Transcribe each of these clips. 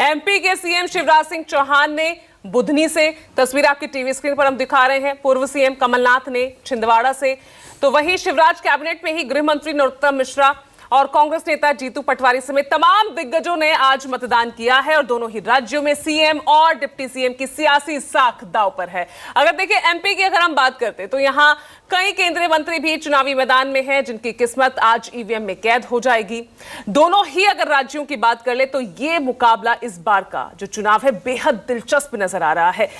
MP के CM Shivraj Singh Chauhan ने बुधनी से, तस्वीर आपकी टीवी स्क्रीन पर हम दिखा रहे हैं, पूर्व सीएम कमलनाथ ने छिंदवाड़ा से, तो वहीं शिवराज कैबिनेट में ही गृह मंत्री नरोत्तम मिश्रा और कांग्रेस नेता जीतू पटवारी समेत तमाम दिग्गजों ने आज मतदान किया है और दोनों ही राज्यों में सीएम और डिप्टी सीएम की सियासी साख दांव पर है। अगर देखिए एमपी की अगर हम बात करते तो यहां कई केंद्रीय मंत्री भी चुनावी मैदान में हैं जिनकी किस्मत आज ईवीएम में कैद हो जाएगी। दोनों ही अगर राज्यों की बात कर ले तो ये मुकाबला इस बार का जो चुनाव है बेहद दिलचस्प नजर आ रहा है।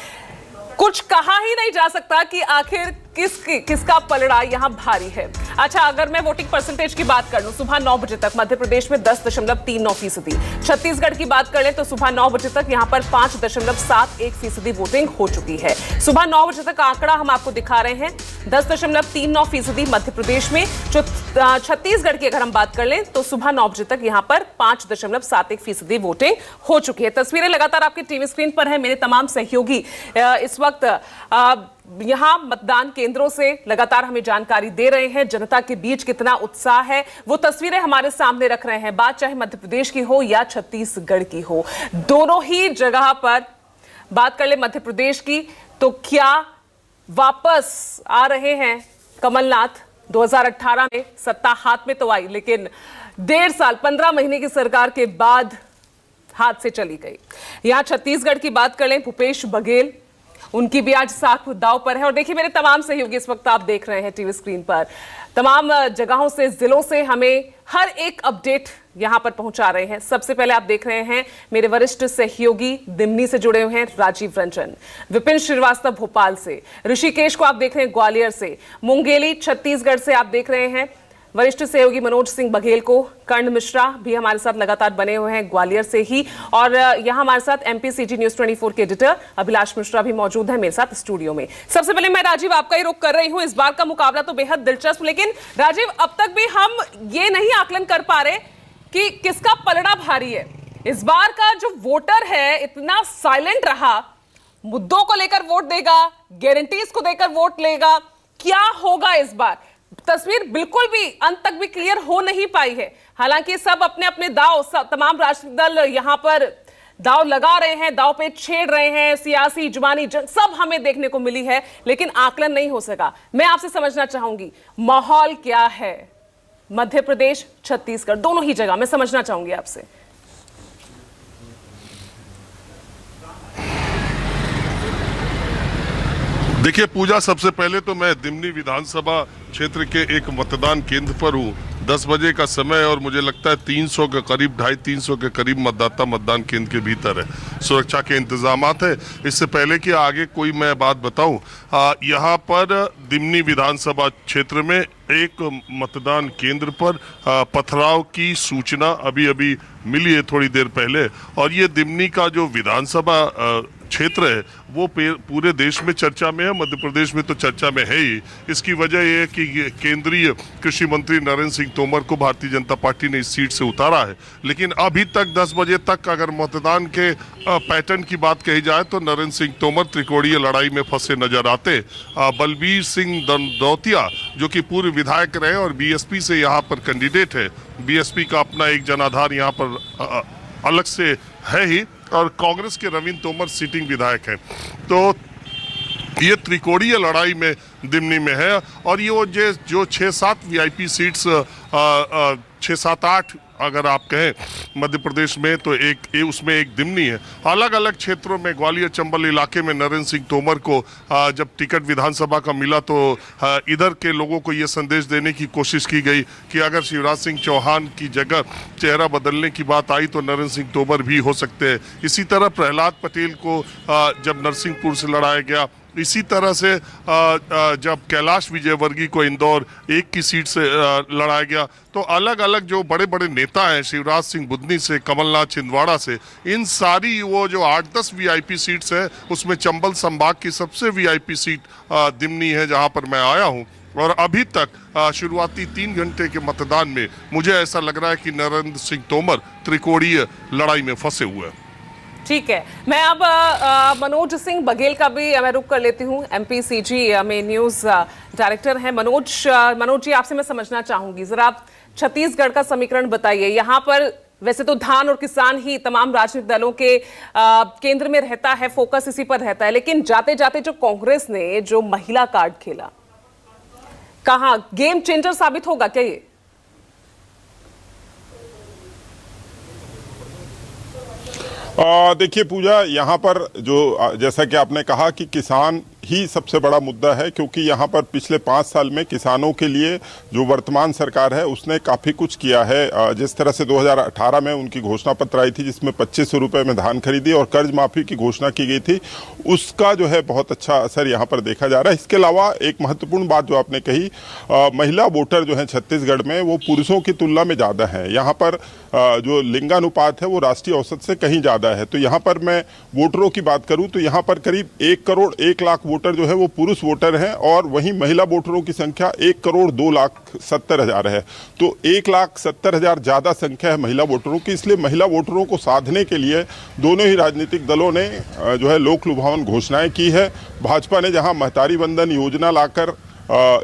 कुछ कहा ही नहीं जा सकता कि आखिर किसका पलड़ा यहां भारी है। अच्छा, अगर मैं वोटिंग परसेंटेज की बात कर लूं, सुबह 9 बजे तक मध्य प्रदेश में 10.39%, छत्तीसगढ़ की बात कर लें तो सुबह 9 बजे तक यहां पर 5.71% वोटिंग हो चुकी है। सुबह 9 बजे तक आंकड़ा हम आपको दिखा रहे हैं 10.39% मध्य प्रदेश में। जो छत्तीसगढ़ की अगर हम बात कर लें तो सुबह 9 बजे तक यहां पर 5.71% वोटिंग हो चुकी है। तस्वीरें लगातार आपकी टीवी स्क्रीन पर है। मेरे तमाम सहयोगी इस वक्त यहां मतदान केंद्रों से लगातार हमें जानकारी दे रहे हैं। जनता के बीच कितना उत्साह है वो तस्वीरें हमारे सामने रख रहे हैं। बात चाहे मध्य प्रदेश की हो या छत्तीसगढ़ की हो, दोनों ही जगह पर बात कर ले मध्य प्रदेश की तो क्या वापस आ रहे हैं कमलनाथ। 2018 में सत्ता हाथ में तो आई, लेकिन 1.5 साल 15 महीने की सरकार के बाद हाथ से चली गई। यहां छत्तीसगढ़ की बात कर लें, भूपेश बघेल, उनकी भी आज साख दांव पर है। और देखिए मेरे तमाम सहयोगी इस वक्त आप देख रहे हैं टीवी स्क्रीन पर, तमाम जगहों से, जिलों से हमें हर एक अपडेट यहां पर पहुंचा रहे हैं। सबसे पहले आप देख रहे हैं मेरे वरिष्ठ सहयोगी दिमनी से जुड़े हुए हैं राजीव रंजन, विपिन श्रीवास्तव भोपाल से, ऋषिकेश को आप देख रहे हैं ग्वालियर से, मुंगेली छत्तीसगढ़ से आप देख रहे हैं वरिष्ठ सहयोगी मनोज सिंह बघेल को, कर्ण मिश्रा भी हमारे साथ लगातार बने हुए हैं ग्वालियर से ही, और यहां हमारे साथ एमपीसीजी न्यूज 24 के एडिटर अभिलाष मिश्रा भी मौजूद है मेरे साथ स्टूडियो में। सबसे पहले मैं राजीव आपका ही रुख कर रही हूं। इस बार का मुकाबला तो बेहद दिलचस्प, लेकिन राजीव अब तक भी हम ये नहीं आकलन कर पा रहे कि किसका पलड़ा भारी है। इस बार का जो वोटर है इतना साइलेंट रहा, मुद्दों को लेकर वोट देगा, गारंटीज को देकर वोट लेगा, क्या होगा इस बार? तस्वीर बिल्कुल भी अंत तक भी क्लियर हो नहीं पाई है। हालांकि सब अपने अपने दांव, तमाम राजनीतिक दल यहां पर दांव लगा रहे हैं, दांव पे छेड़ रहे हैं, सियासी जुबानी जंग सब हमें देखने को मिली है, लेकिन आकलन नहीं हो सका। मैं आपसे समझना चाहूंगी माहौल क्या है मध्य प्रदेश छत्तीसगढ़ दोनों ही जगह, मैं समझना चाहूंगी आपसे। देखिए पूजा, सबसे पहले तो मैं दिमनी विधानसभा क्षेत्र के एक मतदान केंद्र पर हूँ। 10 बजे का समय और मुझे लगता है 300 के करीब, 250-300 के करीब मतदाता मतदान केंद्र के भीतर है। सुरक्षा के इंतजामात है। इससे पहले कि आगे कोई मैं बात बताऊं, यहाँ पर दिमनी विधानसभा क्षेत्र में एक मतदान केंद्र पर पथराव की सूचना अभी अभी मिली है थोड़ी देर पहले, और ये दिमनी का जो विधानसभा क्षेत्र है वो पूरे देश में चर्चा में है, मध्य प्रदेश में तो चर्चा में है ही। इसकी वजह यह है कि केंद्रीय कृषि मंत्री नरेंद्र सिंह तोमर को भारतीय जनता पार्टी ने इस सीट से उतारा है, लेकिन अभी तक 10 बजे तक अगर मतदान के पैटर्न की बात कही जाए तो नरेंद्र सिंह तोमर त्रिकोणीय लड़ाई में फंसे नजर आते। बलबीर सिंह दंदौतिया जो कि पूर्व विधायक रहे और बीएसपी से यहाँ पर कैंडिडेट है, बीएसपी का अपना एक जनाधार यहाँ पर अलग से है ही, और कांग्रेस के रविंद्र तोमर सिटिंग विधायक हैं। तो ये त्रिकोणीय लड़ाई में दिमनी में है, और ये जो 6-7 वीआईपी सीट्स, 6-7-8 अगर आप कहें मध्य प्रदेश में, तो उसमें एक दिमनी है। अलग अलग क्षेत्रों में ग्वालियर चंबल इलाके में नरेंद्र सिंह तोमर को जब टिकट विधानसभा का मिला तो इधर के लोगों को ये संदेश देने की कोशिश की गई कि अगर शिवराज सिंह चौहान की जगह चेहरा बदलने की बात आई तो नरेंद्र सिंह तोमर भी हो सकते हैं। इसी तरह प्रहलाद पटेल को जब नरसिंहपुर से लड़ाया गया, इसी तरह से जब कैलाश विजयवर्गीय को इंदौर 1 की सीट से लड़ाया गया, तो अलग अलग जो बड़े बड़े नेता हैं, शिवराज सिंह बुधनी से, कमलनाथ छिंदवाड़ा से, इन सारी वो जो 8-10 वीआईपी सीट्स है उसमें चंबल संभाग की सबसे वीआईपी सीट दिमनी है जहां पर मैं आया हूं। और अभी तक शुरुआती 3 घंटे के मतदान में मुझे ऐसा लग रहा है कि नरेंद्र सिंह तोमर त्रिकोणीय लड़ाई में फंसे हुए हैं। ठीक है, मैं अब मनोज सिंह बघेल का भी मैं रुख कर लेती हूँ। एमपीसीजी में न्यूज डायरेक्टर हैं मनोज जी, आपसे मैं समझना चाहूंगी, जरा आप छत्तीसगढ़ का समीकरण बताइए। यहाँ पर वैसे तो धान और किसान ही तमाम राजनीतिक दलों के केंद्र में रहता है, फोकस इसी पर रहता है, लेकिन जाते जाते जो कांग्रेस ने जो महिला कार्ड खेला, कहां गेम चेंजर साबित होगा क्या ये? देखिए पूजा, यहाँ पर जो जैसा कि आपने कहा कि किसान ही सबसे बड़ा मुद्दा है, क्योंकि यहाँ पर पिछले 5 साल में किसानों के लिए जो वर्तमान सरकार है उसने काफ़ी कुछ किया है। जिस तरह से 2018 में उनकी घोषणा पत्र आई थी जिसमें 2500 रुपये में धान खरीदी और कर्ज माफ़ी की घोषणा की गई थी, उसका जो है बहुत अच्छा असर यहाँ पर देखा जा रहा है। इसके अलावा एक महत्वपूर्ण बात जो आपने कही, महिला वोटर जो हैं छत्तीसगढ़ में वो पुरुषों की तुलना में ज़्यादा हैं। यहाँ पर जो लिंगानुपात है वो राष्ट्रीय औसत से कहीं ज़्यादा है। तो यहाँ पर मैं वोटरों की बात करूँ तो यहाँ पर करीब 1 करोड़ 1 लाख वोटर जो है वो पुरुष वोटर हैं और वहीं महिला वोटरों की संख्या 1 करोड़ 2,70,000 है। तो 1,70,000 ज़्यादा संख्या है महिला वोटरों की। इसलिए महिला वोटरों को साधने के लिए दोनों ही राजनीतिक दलों ने जो है लोक लुभावन घोषणाएं की है। भाजपा ने जहां महतारी वंदन योजना लाकर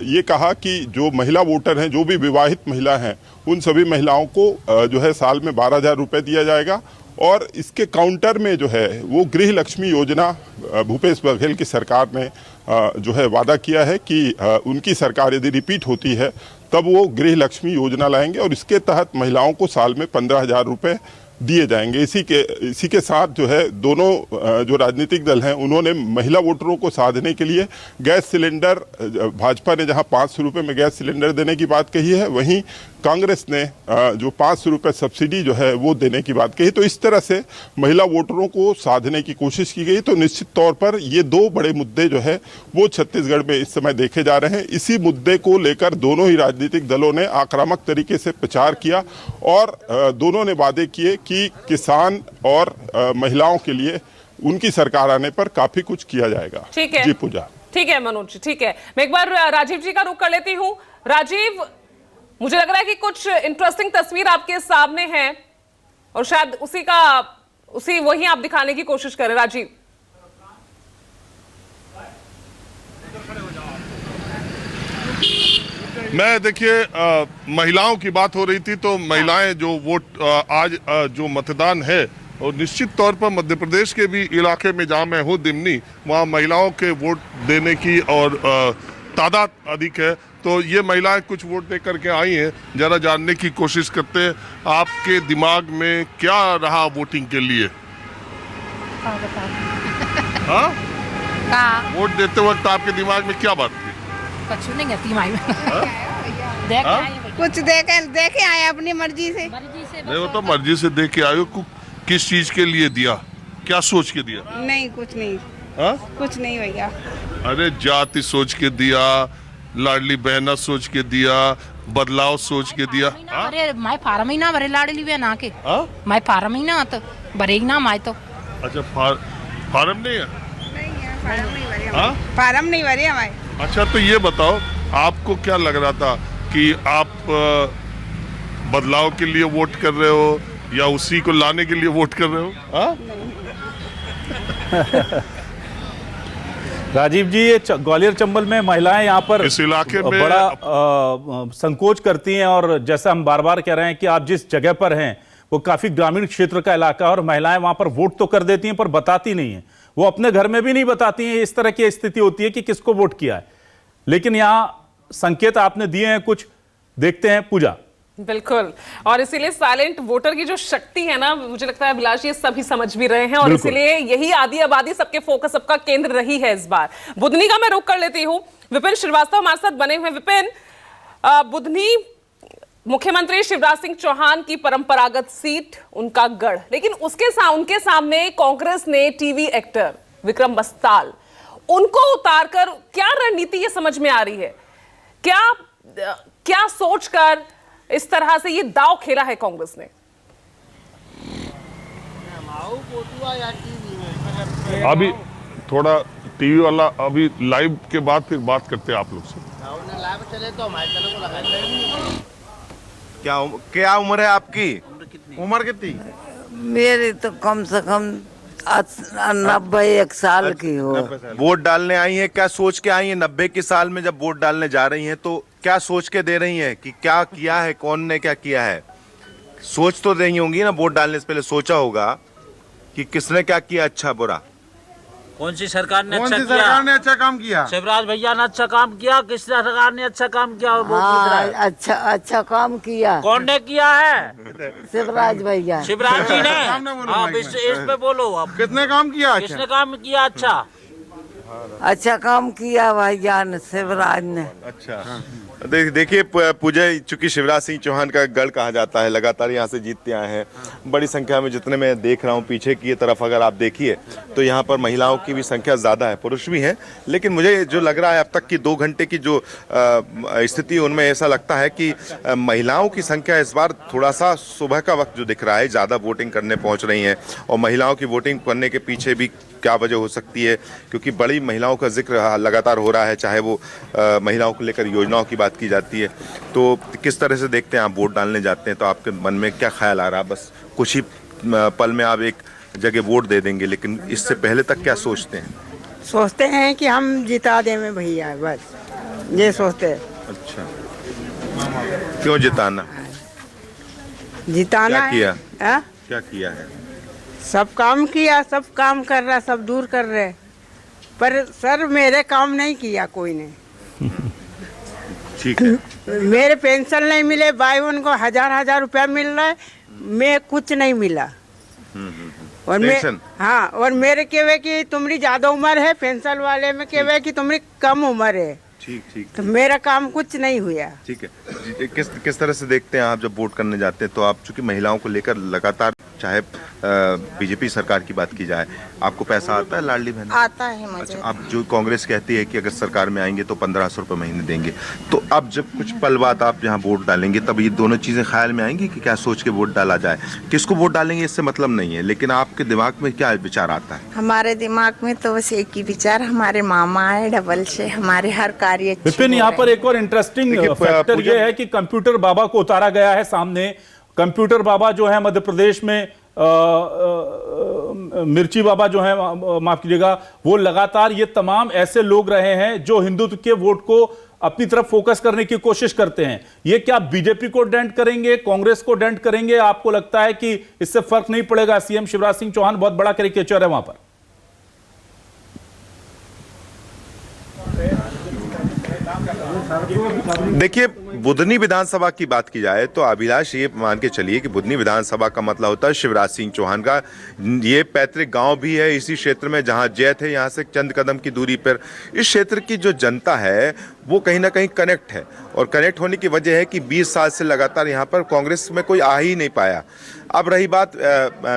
ये कहा कि जो महिला वोटर हैं, जो भी विवाहित महिला हैं, उन सभी महिलाओं को जो है साल में 12,000 रुपये दिया जाएगा। और इसके काउंटर में जो है वो गृह लक्ष्मी योजना भूपेश बघेल की सरकार ने जो है वादा किया है कि उनकी सरकार यदि रिपीट होती है तब वो गृह लक्ष्मी योजना लाएंगे और इसके तहत महिलाओं को साल में 15,000 रुपये दिए जाएंगे। इसी के साथ जो है दोनों जो राजनीतिक दल हैं उन्होंने महिला वोटरों को साधने के लिए गैस सिलेंडर, भाजपा ने जहां 500 रुपये में गैस सिलेंडर देने की बात कही है, वहीं कांग्रेस ने जो 500 रुपये सब्सिडी जो है वो देने की बात कही। तो इस तरह से महिला वोटरों को साधने की कोशिश की गई। तो निश्चित तौर पर ये 2 बड़े मुद्दे जो है वो छत्तीसगढ़ में इस समय देखे जा रहे हैं। इसी मुद्दे को लेकर दोनों ही राजनीतिक दलों ने आक्रामक तरीके से प्रचार किया और दोनों ने वादे किए कि किसान और महिलाओं के लिए उनकी सरकार आने पर काफी कुछ किया जाएगा। ठीक है जी पूजा। ठीक है मनोज जी, ठीक है। मैं एक बार राजीव जी का रुख कर लेती हूँ। राजीव, मुझे लग रहा है कि कुछ इंटरेस्टिंग तस्वीर आपके सामने है और शायद वही आप दिखाने की कोशिश करें। राजीव, मैं देखिए महिलाओं की बात हो रही थी तो महिलाएं जो वोट आज जो मतदान है, और निश्चित तौर पर मध्य प्रदेश के भी इलाके में जहां मैं हूं दिमनी, वहां महिलाओं के वोट देने की और तादाद अधिक है। तो ये महिलाएं कुछ वोट दे करके आई हैं, जरा जानने की कोशिश करते हैं आपके दिमाग में क्या रहा वोटिंग के लिए। हाँ, वोट देते वक्त आपके दिमाग में क्या बात थी? कुछ नहीं कहती माई में कुछ देखे आए अपनी मर्जी से। नहीं, वो तो मर्जी से दे के आयो। किस चीज के लिए दिया, क्या सोच के दिया? नहीं, कुछ नहीं। हा? कुछ नहीं भैया। अरे जाति सोच के दिया, लाडली बहना सोच के दिया, बदलाव सोच के दिया। अरे माई फार्म ही ना भरे लाडली बहना के। माई फार्म ही ना तो भरेगी ना माई तो। अच्छा, फार्म नहीं है? फार्म नहीं भरे हमारे। अच्छा, तो ये बताओ आपको क्या लग रहा था कि आप बदलाव के लिए वोट कर रहे हो या उसी को लाने के लिए वोट कर रहे हो? राजीव जी, ये ग्वालियर चंबल में महिलाएं यहाँ पर इस इलाके में बड़ा संकोच करती हैं और जैसा हम बार बार कह रहे हैं कि आप जिस जगह पर हैं वो काफी ग्रामीण क्षेत्र का इलाका है और महिलाएं वहां पर वोट तो कर देती हैं पर बताती नहीं है, वो अपने घर में भी नहीं बताती हैं। इस तरह की स्थिति होती है कि किसको वोट किया है। लेकिन यहाँ संकेत आपने दिए हैं कुछ, देखते हैं पूजा। बिल्कुल, और इसीलिए साइलेंट वोटर की जो शक्ति है ना, मुझे लगता है अभिलाष ये सभी समझ भी रहे हैं और इसीलिए यही आधी आबादी सबके फोकस, सबका केंद्र रही है इस बार। बुधनी का मैं रुख कर लेती हूँ। विपिन श्रीवास्तव हमारे साथ बने हुए। विपिन, बुधनी मुख्यमंत्री शिवराज सिंह चौहान की परंपरागत सीट, उनका गढ़, लेकिन उनके सामने कांग्रेस ने टीवी एक्टर विक्रम बस्ताल, उनको उतारकर क्या रणनीति ये समझ में आ रही है? क्या सोचकर इस तरह से ये दांव खेला है कांग्रेस ने? अभी थोड़ा टीवी वाला, अभी लाइव के बाद फिर बात करते हैं आप लोग से। क्या उम्र है आपकी? उम्र कितनी? मेरी तो कम से कम 91 साल की हो। वोट डालने आई हैं, क्या सोच के आई हैं? 90 के साल में जब वोट डालने जा रही हैं तो क्या सोच के दे रही हैं कि क्या किया है, कौन ने क्या किया है? सोच तो रही होंगी ना, वोट डालने से पहले सोचा होगा कि किसने क्या किया, अच्छा बुरा। कौन सी सरकार ने कौन अच्छा सी किया? सरकार ने अच्छा काम किया? शिवराज भैया ने अच्छा काम किया, किस सरकार ने अच्छा काम किया? वो पूछ रहा हाँ, है। अच्छा काम किया कौन ने किया है? शिवराज भैया। शिवराज जी ने। सामने बोलो हाँ, माइक इस पे बोलो आप। कितने काम किया? अच्छा किसने काम किया अच्छा? अच्छा काम किया भाईजान शिवराज ने। अच्छा देखिए पूजा, चूंकि शिवराज सिंह चौहान का गढ़ कहा जाता है, लगातार यहाँ से जीतते आए हैं बड़ी संख्या में। जितने मैं देख रहा हूँ पीछे की तरफ अगर आप देखिए तो यहाँ पर महिलाओं की भी संख्या ज़्यादा है, पुरुष भी हैं, लेकिन मुझे जो लग रहा है अब तक की 2 घंटे की जो स्थिति, उनमें ऐसा लगता है कि महिलाओं की संख्या इस बार थोड़ा सा सुबह का वक्त जो दिख रहा है, ज़्यादा वोटिंग करने पहुँच रही हैं। और महिलाओं की वोटिंग करने के पीछे भी क्या वजह हो सकती है, क्योंकि बड़ी महिलाओं का जिक्र लगातार हो रहा है, चाहे वो महिलाओं को लेकर योजनाओं की बात की जाती है। तो किस तरह से देखते हैं आप वोट डालने जाते हैं तो आपके मन में क्या ख्याल आ रहा है? बस कुछ ही पल में आप एक जगह वोट दे देंगे, लेकिन इससे पहले तक क्या सोचते हैं? सोचते हैं कि हम जिता दें भैया, बस ये सोचते हैं। अच्छा, क्यों जिताना? जिताना क्या किया? है? क्या किया है? सब काम किया, सब काम कर रहा, सब दूर कर रहे, पर सर मेरे काम नहीं किया कोई ने। ठीक है। मेरे पेंशन नहीं मिले, भाई उनको 1000 रुपया मिल रहा है, मैं कुछ नहीं मिला। और मैं पेंशन? हाँ, और मेरे कहवे कि तुम्हारी ज्यादा उम्र है, पेंशन वाले में कहवे कि तुम्हारी कम उम्र है। ठीक ठीक। तो मेरा काम कुछ नहीं हुआ। ठीक है। किस तरह से देखते हैं आप जब वोट करने जाते हैं तो आप, चूंकि महिलाओं को लेकर लगातार, चाहे बीजेपी सरकार की बात की जाए, आपको पैसा आता है लाडली बहन? आता है मुझे। अच्छा, आप जो कांग्रेस कहती है कि अगर सरकार में आएंगे तो 1500 रुपये महीने देंगे, तो अब जब कुछ पल बाद आप यहाँ वोट डालेंगे तब ये दोनों चीज़ें ख्याल में आएंगी कि क्या सोच के वोट डाला जाए? किसको वोट डालेंगे इससे मतलब नहीं है, लेकिन आपके दिमाग में क्या विचार आता है? हमारे दिमाग में तो बस एक ही विचार, हमारे मामा है डबल से, हमारे हर कार्य अच्छे विपिन, हो यहाँ रहे पर एक और इंटरेस्टिंग देखिए, फैक्टर पूजा- ये है कि कंप्यूटर बाबा को उतारा गया है सामने। कंप्यूटर बाबा जो है मध्य प्रदेश में, मिर्ची बाबा जो है, माफ कीजिएगा, वो लगातार ये तमाम ऐसे लोग रहे हैं जो हिंदुत्व के वोट को अपनी तरफ फोकस करने की कोशिश करते हैं। ये क्या बीजेपी को डेंट करेंगे, कांग्रेस को डेंट करेंगे? आपको लगता है कि इससे फर्क नहीं पड़ेगा? सीएम शिवराज सिंह चौहान बहुत बड़ा कैरिकेचर है वहां पर। देखिए, बुधनी विधानसभा की बात की जाए तो अभिलाष ये मान के चलिए कि बुधनी विधानसभा का मतलब होता है शिवराज सिंह चौहान का ये पैतृक गांव भी है इसी क्षेत्र में जहां जैत है, यहां से चंद कदम की दूरी पर। इस क्षेत्र की जो जनता है वो कहीं ना कहीं कनेक्ट है, और कनेक्ट होने की वजह है कि 20 साल से लगातार यहाँ पर कांग्रेस में कोई आ ही नहीं पाया। अब रही बात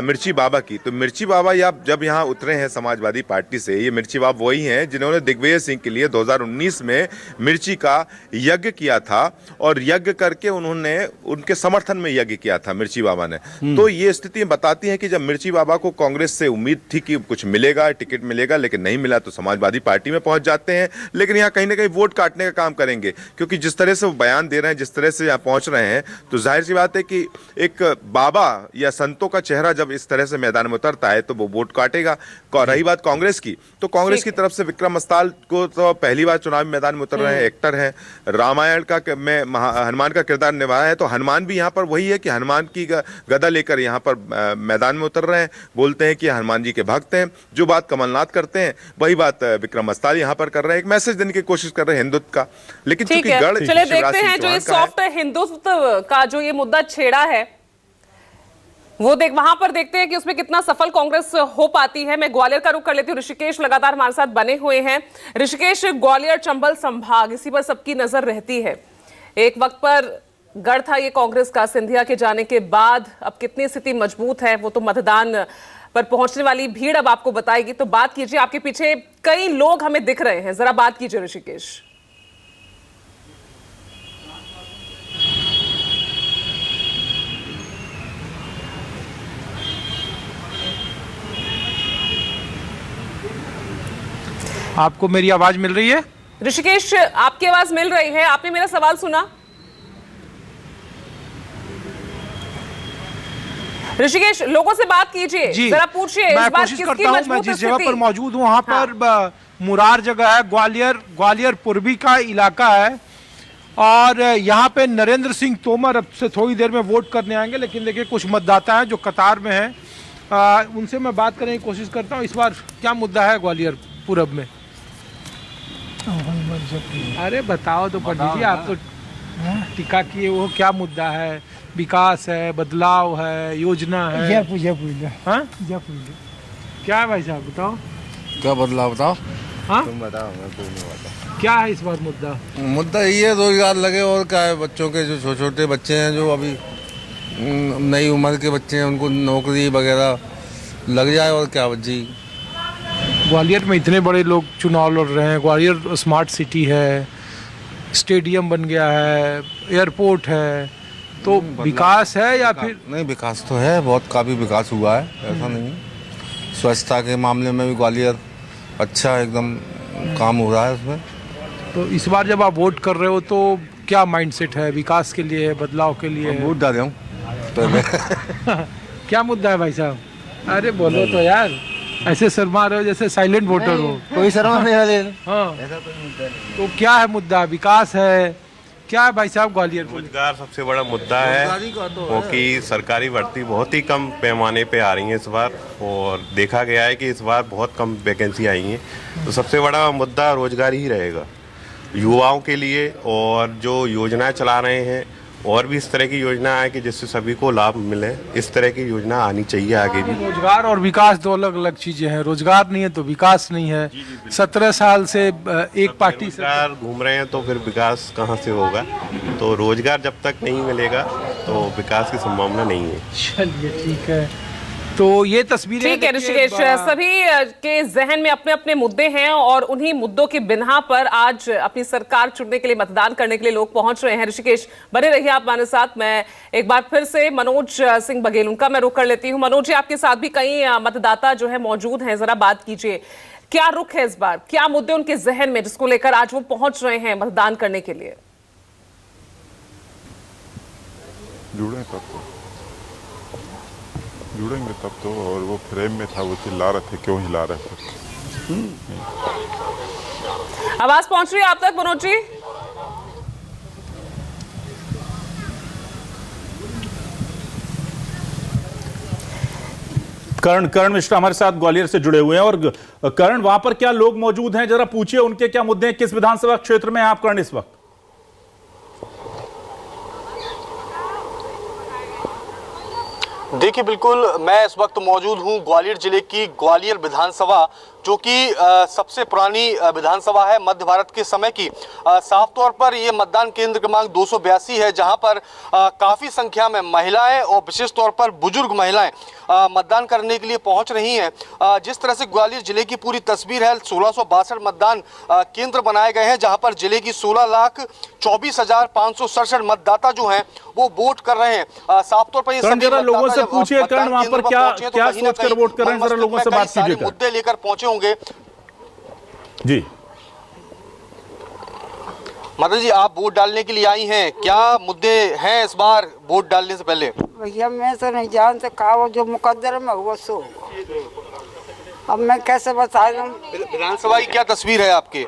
मिर्ची बाबा की, तो मिर्ची बाबा जब यहाँ उतरे हैं समाजवादी पार्टी से, ये मिर्ची बाबा वही हैं जिन्होंने दिग्विजय सिंह के लिए 2019 में मिर्ची का यज्ञ किया था, और यज्ञ करके उन्होंने उनके समर्थन में यज्ञ किया था मिर्ची बाबा ने। तो ये स्थिति बताती है कि जब मिर्ची बाबा को कांग्रेस से उम्मीद थी कि कुछ मिलेगा, टिकट मिलेगा, लेकिन नहीं मिला तो समाजवादी पार्टी में पहुंच जाते हैं। लेकिन यहाँ कहीं ना कहीं वोट काटने का काम करेंगे, क्योंकि जिस तरह से वो बयान दे रहे हैं, जिस तरह से यहाँ पहुंच रहे हैं, तो जाहिर सी बात है कि एक बाबा या संतों का चेहरा जब इस तरह से मैदान में उतरता है तो वो वोट काटेगा। रही बात कांग्रेस की, तो कांग्रेस की तरफ से विक्रम अस्ताल को तो पहली बार चुनावी मैदान में उतर रहे हैं, एक्टर हैं, रामायण का में हनुमान का किरदार निभाया है, तो हनुमान भी यहाँ पर वही है कि हनुमान की गदा लेकर यहाँ पर मैदान में उतर रहे हैं। बोलते हैं कि हनुमान जी के भक्त हैं। जो बात कमलनाथ करते हैं वही बात विक्रम अस्ताल यहाँ पर कर रहे हैं, एक मैसेज देने की कोशिश कर रहे हैं हिंदुत्व का। लेकिन ठीक है, चलिए देखते हैं जो ये सॉफ्ट हिंदुत्व का जो ये मुद्दा छेड़ा है वो वहां पर देखते हैं कि उसमें कितना सफल कांग्रेस हो पाती है। मैं ग्वालियर का रुख कर लेती हूँ। ऋषिकेश लगातार हमारे साथ बने हुए हैं। ऋषिकेश, ग्वालियर चंबल संभाग, इसी पर सबकी नजर रहती है। एक वक्त पर गढ़ था ये कांग्रेस का, सिंधिया के जाने के बाद अब कितनी स्थिति मजबूत है वो तो मतदान पर पहुंचने वाली भीड़ अब आपको बताएगी। तो बात कीजिए, आपके पीछे कई लोग हमें दिख रहे हैं, जरा बात कीजिए ऋषिकेश। आपको मेरी आवाज मिल रही है? ऋषिकेश, आपकी आवाज मिल रही है। आपने मेरा सवाल सुना? ऋषिकेश, लोगों से बात कीजिए, जरा पूछिए इस बार किसकी मजबूत मैं जिस जगह स्थिति? पर मौजूद हूँ वहाँ पर मुरार जगह है, ग्वालियर पूर्वी का इलाका है, और यहाँ पे नरेंद्र सिंह तोमर अब से थोड़ी देर में वोट करने आएंगे, लेकिन देखिए कुछ मतदाता हैं जो कतार में हैं, उनसे मैं बात करने की कोशिश करता हूँ। इस बार क्या मुद्दा है ग्वालियर पूरब में? अरे बताओ तो पंडित जी, आप तो टीका किए, वो क्या मुद्दा है? विकास है, बदलाव है, योजना है? हाँ? क्या है भाई साहब, बताओ क्या बदलाव बताओ। हाँ, तुम बताओ, मैं कुछ नहीं बताता। क्या है इस बार मुद्दा? मुद्दा ये रोजगार लगे, और क्या है, बच्चों के जो छोटे छोटे बच्चे हैं, जो अभी नई उम्र के बच्चे हैं, उनको नौकरी वगैरह लग जाए, और क्या जी। ग्वालियर में इतने बड़े लोग चुनाव लड़ रहे हैं, ग्वालियर स्मार्ट सिटी है, स्टेडियम बन गया है, एयरपोर्ट है, तो विकास है या फिर नहीं? विकास तो है, बहुत काफ़ी विकास हुआ है, ऐसा नहीं है। स्वच्छता के मामले में भी ग्वालियर अच्छा एकदम काम हो रहा है उसमें। तो इस बार जब आप वोट कर रहे हो तो क्या माइंडसेट है? विकास के लिए है, बदलाव के लिए है? वोट डाल रहा हूँ पहले। क्या मुद्दा है भाई साहब? अरे बोलो तो यार, ऐसे शर्मा रहे हो जैसे साइलेंट वोटर हो। कोई शर्मा नहीं वाले। हाँ, तो क्या है मुद्दा? विकास है, क्या है भाई साहब ग्वालियर? रोजगार सबसे बड़ा मुद्दा है, क्योंकि सरकारी भर्ती बहुत ही कम पैमाने पे आ रही है इस बार, और देखा गया है कि इस बार बहुत कम वैकेंसी आई हैं। तो सबसे बड़ा मुद्दा रोजगार ही रहेगा युवाओं के लिए, और जो योजनाएं चला रहे हैं और भी इस तरह की योजना है कि जिससे सभी को लाभ मिले, इस तरह की योजना आनी चाहिए आगे भी। रोजगार और विकास दो अलग अलग चीजें हैं। रोजगार नहीं है तो विकास नहीं है। 17 साल से एक पार्टी से घूम रहे हैं तो फिर विकास कहाँ से होगा? तो रोजगार जब तक नहीं मिलेगा तो विकास की संभावना नहीं है। चलिए ठीक है, तो ये तस्वीरें ठीक है ऋषिकेश, सभी के जहन में अपने अपने मुद्दे हैं और उन्हीं मुद्दों की बिना पर आज अपनी सरकार चुनने के लिए, मतदान करने के लिए लोग पहुंच रहे हैं। ऋषिकेश, बने रहिए आप हमारे साथ। मैं एक बार फिर से मनोज सिंह बघेल, उनका मैं रुख कर लेती हूँ। मनोज जी, आपके साथ भी कई मतदाता जो है मौजूद हैं, जरा बात कीजिए, क्या रुख है इस बार? क्या मुद्दे उनके जहन में जिसको लेकर आज वो पहुंच रहे हैं मतदान करने के लिए? जुड़ेंगे तब तो, और वो फ्रेम में था, वो चिल्ला रहे थे, क्यों हिला रहे थे? आवाज पहुंच रही है आप तक मनोज जी? करण मिश्रा हमारे साथ ग्वालियर से जुड़े हुए हैं। और करण, वहां पर क्या लोग मौजूद हैं, जरा पूछिए उनके क्या मुद्दे हैं। किस विधानसभा क्षेत्र में हैं आप करण इस वक्त? देखिए, बिल्कुल मैं इस वक्त मौजूद हूं ग्वालियर जिले की ग्वालियर विधानसभा, जो कि सबसे पुरानी विधानसभा है मध्य भारत के समय की। साफ तौर पर ये मतदान केंद्र क्रमांक 282 है, जहां पर काफ़ी संख्या में महिलाएं और विशेष तौर पर बुजुर्ग महिलाएं मतदान करने के लिए पहुंच रही हैं। जिस तरह से ग्वालियर जिले की पूरी तस्वीर है, 1662 मतदान केंद्र बनाए गए हैं, जहां पर जिले की 16,24,567 मतदाता जो हैं वो वोट कर रहे हैं। साफ तौर पर ये सभी लोगों से पूछिए करण, वहां पर क्या सोचकर वोट कर रहे हैं, जरा लोगों से बात कीजिए। मुद्दे लेकर पहुंचे होंगे जी। माता जी, आप वोट डालने के लिए आई हैं, क्या मुद्दे हैं इस बार वोट डालने से पहले? भैया मैं तो नहीं जानते, कहा वो जो मुकद्दर में हुआ सो, अब मैं कैसे बता दूं? विधानसभा की क्या तस्वीर है आपके?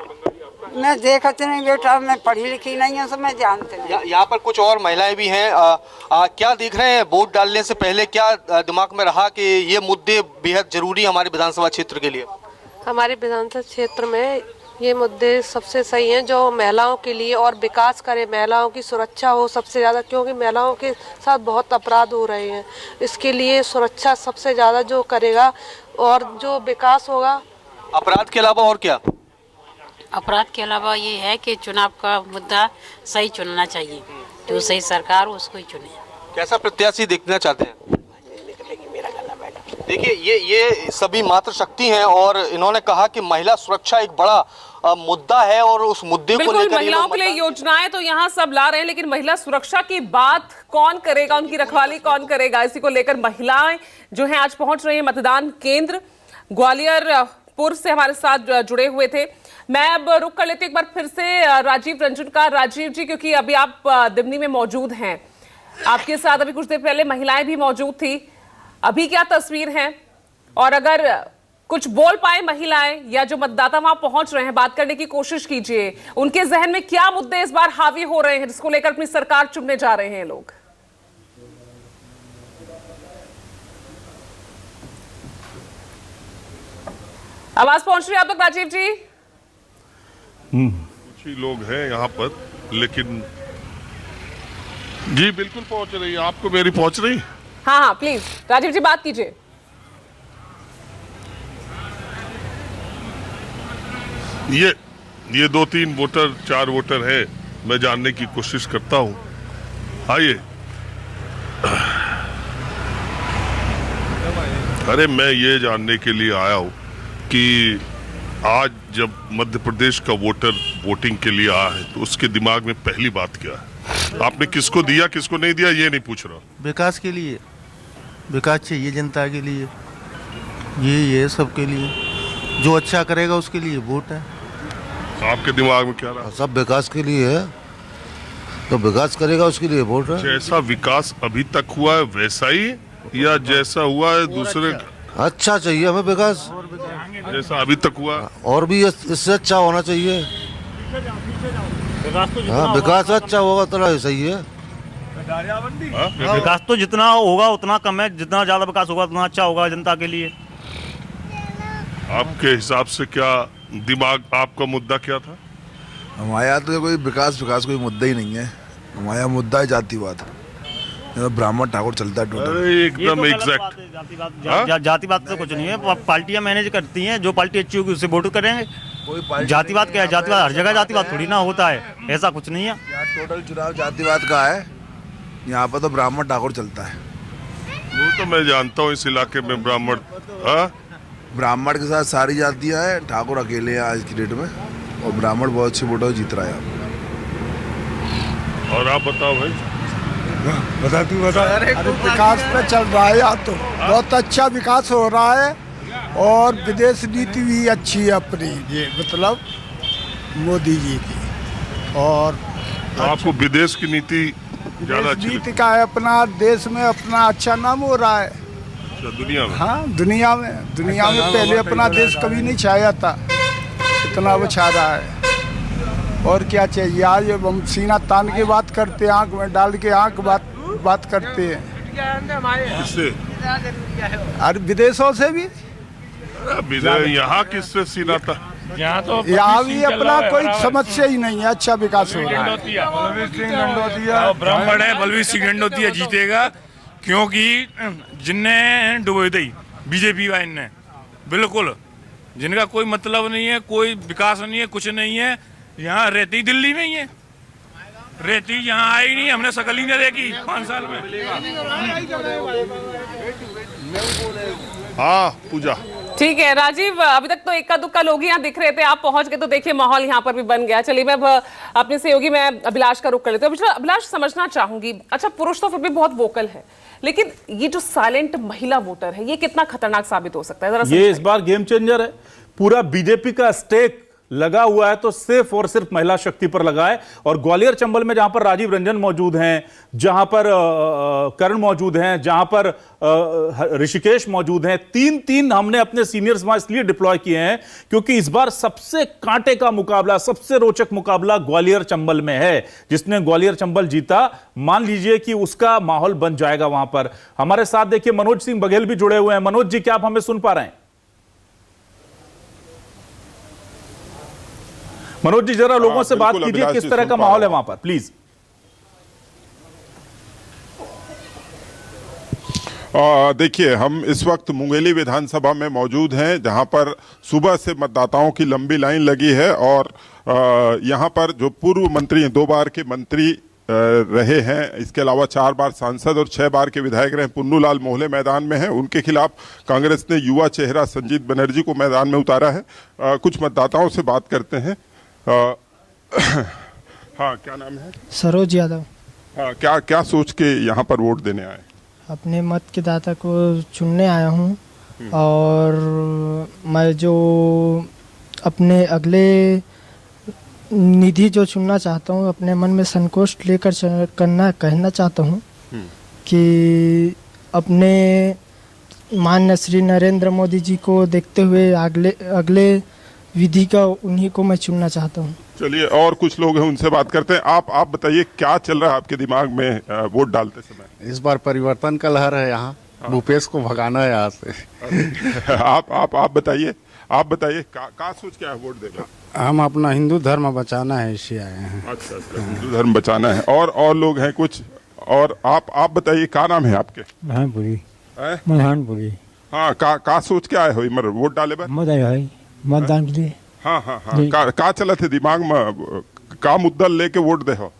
मैं देखते नहीं बेटा, मैं पढ़ी लिखी नहीं हूँ, तो मैं जानते नहीं। यहाँ पर कुछ और महिलाएं भी हैं, क्या देख रहे हैं वोट डालने से पहले? क्या दिमाग में रहा कि ये मुद्दे बेहद जरूरी हमारे विधानसभा क्षेत्र के लिए? हमारे विधानसभा क्षेत्र में ये मुद्दे सबसे सही हैं, जो महिलाओं के लिए और विकास करे, महिलाओं की सुरक्षा हो सबसे ज़्यादा, क्योंकि महिलाओं के साथ बहुत अपराध हो रहे हैं। इसके लिए सुरक्षा सबसे ज़्यादा जो करेगा और जो विकास होगा। अपराध के अलावा और क्या? अपराध के अलावा ये है कि चुनाव का मुद्दा सही चुनना चाहिए, जो सही सरकार हो उसको ही चुने। कैसा प्रत्याशी देखना चाहते हैं? देखिए, ये सभी मातृशक्ति हैं और इन्होंने कहा कि महिला सुरक्षा एक बड़ा मुद्दा है और उस मुद्दे को लेकर महिलाओं के लिए योजनाएं तो यहाँ सब ला रहे हैं, लेकिन महिला सुरक्षा की बात कौन करेगा, उनकी रखवाली कौन करेगा? इसी को लेकर महिलाएं जो हैं आज पहुंच रही है मतदान केंद्र। ग्वालियर पूर्व से हमारे साथ जुड़े हुए थे। मैं अब रुक कर लेती हूं एक बार फिर से राजीव रंजन का। राजीव जी, क्योंकि अभी आप दिमनी में मौजूद हैं, आपके साथ अभी कुछ देर पहले महिलाएं भी मौजूद थी, अभी क्या तस्वीर है? और अगर कुछ बोल पाए महिलाएं या जो मतदाता वहां पहुंच रहे हैं, बात करने की कोशिश कीजिए। उनके जहन में क्या मुद्दे इस बार हावी हो रहे हैं जिसको लेकर अपनी सरकार चुनने जा रहे हैं लोग? आवाज पहुंच रही है आप तक राजीव जी? कुछ ही लोग हैं यहाँ पर, लेकिन जी बिल्कुल पहुंच रही है। आपको मेरी पहुंच रही? हाँ हाँ प्लीज राजीव जी बात कीजिए। ये 2-3 वोटर 4 वोटर है, मैं जानने की कोशिश करता हूं। आइए। अरे मैं ये जानने के लिए आया हूं कि आज जब मध्य प्रदेश का वोटर वोटिंग के लिए आया है तो उसके दिमाग में पहली बात क्या है? आपने किसको दिया किसको नहीं दिया ये नहीं पूछ रहा। विकास के लिए, विकास चाहिए जनता के लिए, ये सबके लिए, जो अच्छा करेगा उसके लिए वोट है। आपके दिमाग में क्या रहा? सब विकास के लिए है, तो विकास करेगा उसके लिए वोट है। जैसा विकास अभी तक हुआ है वैसा ही, या जैसा हुआ है दूसरे? अच्छा चाहिए हमें विकास, जैसा अभी तक हुआ, और भी इससे अच्छा होना चाहिए। हाँ, विकास अच्छा होगा तो सही है। विकास तो जितना होगा उतना कम है, जितना ज्यादा विकास होगा उतना अच्छा होगा जनता के लिए। आपके हिसाब से क्या दिमाग, आपका मुद्दा क्या था? हमारे यहाँ तो कोई विकास कोई मुद्दा ही नहीं है। हमारे यहाँ मुद्दा है जातिवाद, ब्राह्मण ठाकुर चलता है टोटल। एकदम एग्जैक्ट। जातिवाद तो कुछ नहीं है, पार्टियां मैनेज करती हैं, जो पार्टी अच्छी होगी उससे वोट करेंगे। जातिवाद क्या है? जातिवाद हर जगह जातिवाद थोड़ी ना होता है, ऐसा कुछ नहीं है। यहाँ टोटल चुनाव जातिवाद का है, यहाँ पर तो ब्राह्मण ठाकुर चलता है। वो तो मैं जानता हूँ इस इलाके में ब्राह्मण, ब्राह्मण के साथ सारी जातियाँ हैं, ठाकुर अकेले हैं आज की डेट में, और ब्राह्मण बहुत अच्छे वोटों से जीत रहा है। और आप बताओ भाई? बता विकास पे चल रहा है, यहाँ तो बहुत अच्छा विकास हो रहा है, और विदेश नीति भी अच्छी है अपनी, ये मतलब मोदी जी की। और आपको विदेश की नीति ज्यादा अच्छी नीति का है, अपना देश में अपना अच्छा नाम हो रहा है। दुनिया में? हाँ, दुनिया में पहले अपना देश कभी नहीं छाया था, इतना वो छा रहा है। और क्या चाहिए? आज हम सीना तान के बात करते हैं, आंख में डाल के बात करते हैं। किससे? अरे विदेशों से भी। यहाँ किससे सीना था? यहाँ भी अपना कोई समस्या ही नहीं है, अच्छा विकास हो रहा है। ब्राह्मण है बलवीर सिंह गंडोतिया जीतेगा, क्योंकि जिनने डुबोई दी बीजेपी वाइन ने, बिल्कुल जिनका कोई मतलब नहीं है, कोई विकास नहीं है, कुछ नहीं है। यहाँ रहती दिल्ली में ही है, रहती यहाँ आई नहीं, हमने शकल ही नहीं देखी 5 साल में। हाँ पूजा ठीक है राजीव, अभी तक तो इक्का दुक्का लोग ही यहाँ दिख रहे थे, आप पहुंच गए तो देखिए माहौल यहाँ पर भी बन गया। चलिए मैं अब अपने सहयोगी मैं अभिलाष का रुख कर लेती हूँ। अभिलाष, समझना चाहूंगी, अच्छा पुरुष तो फिर भी बहुत वोकल है, लेकिन ये जो साइलेंट महिला वोटर है ये कितना खतरनाक साबित हो सकता है? जरा ये इस बार गेम चेंजर है। पूरा बीजेपी का स्टेक लगा हुआ है तो सिर्फ और सिर्फ महिला शक्ति पर लगा है। और ग्वालियर चंबल में जहां पर राजीव रंजन मौजूद हैं, जहां पर करण मौजूद हैं, जहां पर ऋषिकेश मौजूद हैं, 3-3 हमने अपने सीनियर्स वहां इसलिए डिप्लॉय किए हैं क्योंकि इस बार सबसे कांटे का मुकाबला, सबसे रोचक मुकाबला ग्वालियर चंबल में है। जिसने ग्वालियर चंबल जीता, मान लीजिए कि उसका माहौल बन जाएगा वहां पर। हमारे साथ देखिए मनोज सिंह बघेल भी जुड़े हुए हैं। मनोज जी, क्या आप हमें सुन पा रहे हैं? मनोज जी, जरा लोगों से बात कीजिए, किस तरह का माहौल है वहां पर, प्लीज। देखिए, हम इस वक्त मुंगेली विधानसभा में मौजूद हैं, जहां पर सुबह से मतदाताओं की लंबी लाइन लगी है। और यहां पर जो पूर्व मंत्री हैं, 2 बार के मंत्री रहे हैं, इसके अलावा 4 बार सांसद और 6 बार के विधायक रहे पुन्नू लाल मोहले मैदान में हैं। उनके खिलाफ कांग्रेस ने युवा चेहरा संजीत बनर्जी को मैदान में उतारा है। कुछ मतदाताओं से बात करते हैं। हाँ, क्या नाम है? सरोज यादव। हाँ, क्या सोच के यहाँ पर वोट देने आए? अपने मत के दाता को चुनने आया हूँ, और मैं जो अपने अगले निधि जो चुनना चाहता हूँ, अपने मन में संकोच लेकर कहना चाहता हूँ कि अपने माननीय श्री नरेंद्र मोदी जी को देखते हुए अगले विधि का उन्हीं को मैं चुनना चाहता हूँ। चलिए, और कुछ लोग हैं, उनसे बात करते हैं। आप बताइए, क्या चल रहा है आपके दिमाग में वोट डालते समय? इस बार परिवर्तन का लहर है यहाँ, भूपेश को भगाना है यहाँ से। आप बताइए, का सोच क्या है वोट देगा? हम अपना हिंदू धर्म बचाना है, इसे आए हैं। अच्छा, हिंदू धर्म बचाना है। और लोग हैं कुछ, और आप बताइए, क्या नाम है आपके? महानपुरी। हाँ, का सोच क्या है मर वोट डाले बार? मतदान के लिए। हाँ, का चला थे दिमाग में, का मुद्दा लेके वोट दे हो?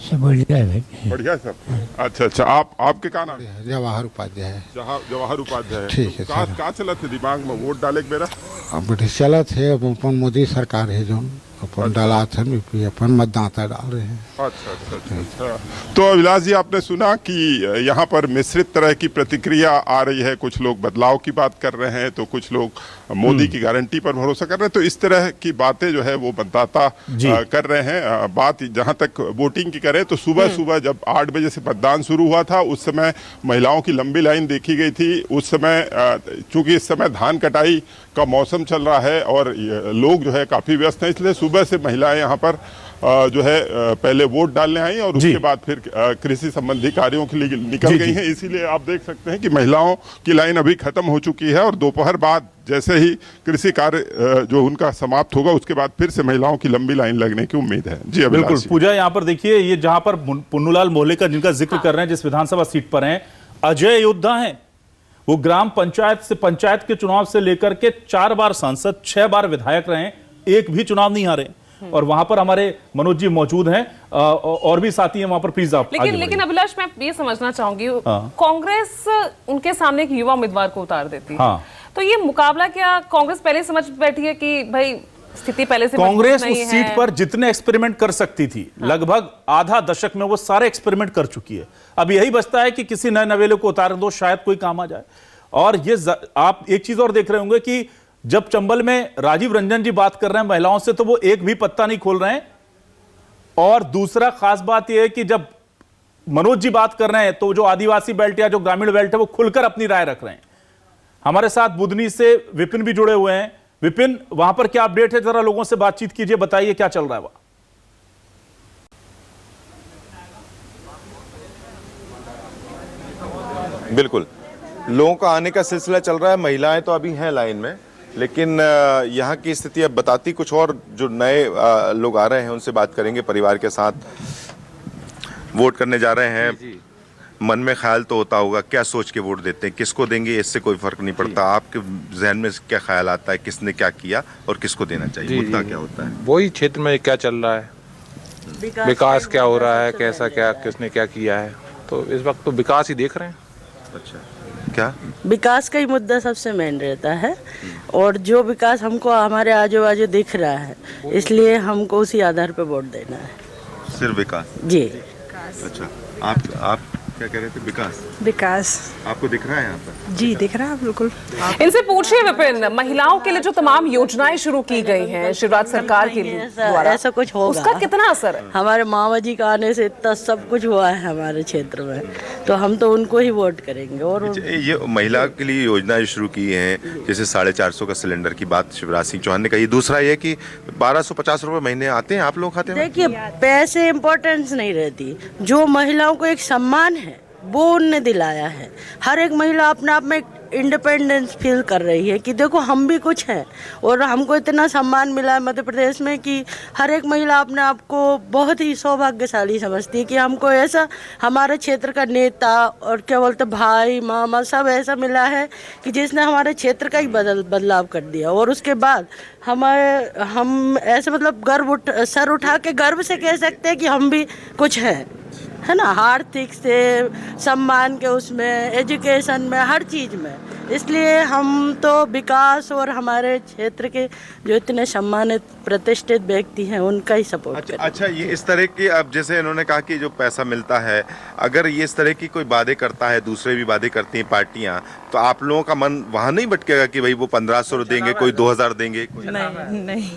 सब बढ़िया है, बढ़िया सब। अच्छा, आपके का नाम? जवाहर उपाध्याय। जवाहर उपाध्याय। ठीक है सर। का चला थे दिमाग में वोट डाले के बेरा? अब चला थे, अब अपन मोदी सरकार है जो अपन डाला थे, अपन मतदाता डाल रहे हैं। अच्छा। तो अभिलाष जी, आपने सुना कि यहाँ पर मिश्रित तरह की प्रतिक्रिया आ रही है। कुछ लोग बदलाव की बात कर रहे हैं, तो कुछ लोग मोदी की गारंटी पर भरोसा कर रहे हैं। तो इस तरह की बातें जो है वो मतदाता कर रहे हैं। बात जहाँ तक वोटिंग की करें तो सुबह जब 8 बजे से मतदान शुरू हुआ था, उस समय महिलाओं की लंबी लाइन देखी गई थी। उस समय चूंकि इस समय धान कटाई का मौसम चल रहा है और लोग जो है काफी व्यस्त हैं, इसलिए सुबह से महिलाएं यहाँ पर जो है पहले वोट डालने आई और उसके बाद फिर कृषि संबंधी कार्यों के लिए निकल गई हैं। इसीलिए आप देख सकते हैं कि महिलाओं की लाइन अभी खत्म हो चुकी है और दोपहर बाद जैसे ही कृषि कार्य जो उनका समाप्त होगा, उसके बाद फिर से महिलाओं की लंबी लाइन लगने की उम्मीद है। जी बिल्कुल पूजा, यहाँ पर देखिए, ये जहां पर पुन्नूलाल मोहल्ले का जिनका जिक्र कर रहे हैं, जिस विधानसभा सीट पर हैं, अजय योद्धा हैं। वो ग्राम पंचायत से पंचायत के चुनाव से लेकर के 4 बार सांसद, 6 बार विधायक रहे, एक भी चुनाव नहीं हारे। और वहां पर हमारे मनोज जी मौजूद हैं, और भी साथी हैं वहां पर। प्लीज आप लेकिन अभिलाष, मैं ये समझना चाहूंगी, कांग्रेस उनके सामने एक युवा उम्मीदवार को उतार देती है, तो ये मुकाबला क्या कांग्रेस पहले समझ बैठी है कि भाई स्थिति पहले से कांग्रेस उस सीट पर जितने एक्सपेरिमेंट कर सकती थी, लगभग आधा दशक में वो सारे एक्सपेरिमेंट कर चुकी है। अब यही बचता है कि किसी नए नवेले को उतार दो, शायद कोई काम आ जाए। और ये आप एक चीज और देख रहे होंगे कि जब चंबल में राजीव रंजन जी बात कर रहे हैं महिलाओं से, तो वो एक भी पत्ता नहीं खोल रहे हैं। और दूसरा खास बात यह है कि जब मनोज जी बात कर रहे हैं, तो जो आदिवासी बेल्ट या जो ग्रामीण बेल्ट है, वो खुलकर अपनी राय रख रहे हैं। हमारे साथ बुधनी से विपिन भी जुड़े हुए हैं। विपिन, वहां पर क्या अपडेट है? जरा लोगों से बातचीत कीजिए, बताइए क्या चल रहा है वहां। बिल्कुल, लोगों का आने का सिलसिला चल रहा है। महिलाएं तो अभी हैं लाइन में, लेकिन यहाँ की स्थिति अब बताती कुछ और। जो नए लोग आ रहे हैं उनसे बात करेंगे, परिवार के साथ वोट करने जा रहे हैं। मन में ख्याल तो होता होगा, क्या सोच के वोट देते हैं, किसको देंगे, इससे कोई फर्क नहीं पड़ता। आपके जहन में क्या ख्याल आता है, किसने क्या किया और किसको देना चाहिए? मुद्दा क्या होता है? वही क्षेत्र में क्या चल रहा है, विकास क्या हो रहा है, कैसा क्या, किसने क्या किया है। तो इस वक्त तो विकास ही देख रहे हैं। अच्छा, क्या विकास का ही मुद्दा सबसे मेन रहता है, और जो विकास हमको हमारे आजू बाजू दिख रहा है, इसलिए हमको उसी आधार पर वोट देना है। सिर्फ विकास? जी। अच्छा, आप क्या कह रहे थे? विकास आपको दिख रहा है यहाँ पर? जी दिख रहा है, बिल्कुल। इनसे पूछिए विपिन, महिलाओं के लिए जो तमाम योजनाएं शुरू की गई हैं शिवराज सरकार के द्वारा, ऐसा कुछ होगा, उसका कितना असर है? हमारे मामा जी का आने से इतना सब कुछ हुआ है हमारे क्षेत्र में, तो हम तो उनको ही वोट करेंगे। और ये महिला के लिए योजनाएं शुरू की हैं, जैसे 450 का सिलेंडर की बात शिवराज सिंह चौहान ने कही। दूसरा ये कि 1250 रुपए महीने आते हैं आप लोग खाते में? देखिए, पैसे इम्पोर्टेंस नहीं रहती, जो महिलाओं को एक सम्मान है वो उनने दिलाया है। हर एक महिला अपने आप में इंडिपेंडेंस फील कर रही है कि देखो हम भी कुछ हैं, और हमको इतना सम्मान मिला है मध्य प्रदेश में कि हर एक महिला अपने आप को बहुत ही सौभाग्यशाली समझती है कि हमको ऐसा हमारे क्षेत्र का नेता और क्या बोलते भाई मामा सब ऐसा मिला है कि जिसने हमारे क्षेत्र का ही बदलाव कर दिया। और उसके बाद हम ऐसे मतलब सर उठा के गर्व से कह सकते हैं कि हम भी कुछ हैं, है ना, आर्थिक से सम्मान के उसमें, एजुकेशन में, हर चीज़ में। इसलिए हम तो विकास और हमारे क्षेत्र के जो इतने सम्मानित प्रतिष्ठित व्यक्ति हैं उनका ही सपोर्ट करें। अच्छा, ये इस तरह की, अब जैसे इन्होंने कहा कि जो पैसा मिलता है, अगर ये इस तरह की कोई वादे करता है, दूसरे भी वादे करती हैं पार्टियां, तो आप लोगों का मन वहाँ नहीं भटकेगा कि भाई वो 1500 देंगे, कोई 2000 देंगे? नहीं,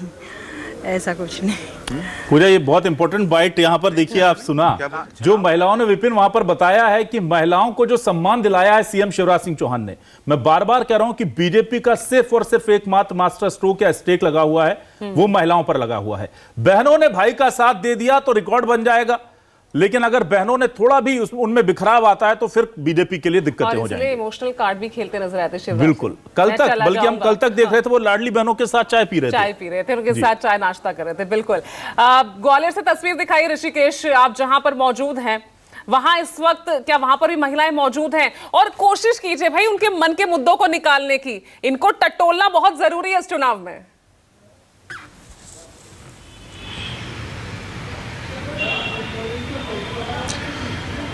ऐसा कुछ नहीं। पूजा, ये बहुत इंपॉर्टेंट बाइट यहाँ पर देखिए, आप सुना जो महिलाओं ने विपिन वहां पर बताया है कि महिलाओं को जो सम्मान दिलाया है सीएम शिवराज सिंह चौहान ने। मैं बार बार कह रहा हूं कि बीजेपी का सिर्फ और सिर्फ एकमात्र मास्टर स्ट्रोक या स्टेक लगा हुआ है, वो महिलाओं पर लगा हुआ है। बहनों ने भाई का साथ दे दिया तो रिकॉर्ड बन जाएगा, लेकिन अगर बहनों ने थोड़ा भी उनमें बिखराव आता है तो फिर बीजेपी के लिए दिक्कतें हो जाएंगी। इमोशनल कार्ड भी खेलते नजर आते शिवराज। बिल्कुल, कल तक, बल्कि हम कल तक देख रहे थे वो लाडली बहनों के साथ चाय पी रहे थे, उनके साथ चाय नाश्ता कर रहे थे। बिल्कुल। ग्वालियर से तस्वीर दिखाई ऋषिकेश, आप जहां पर मौजूद हैं वहां इस वक्त क्या वहां पर भी महिलाएं मौजूद हैं? और कोशिश कीजिए भाई उनके मन के मुद्दों को निकालने की, इनको टटोलना बहुत जरूरी है इस चुनाव में।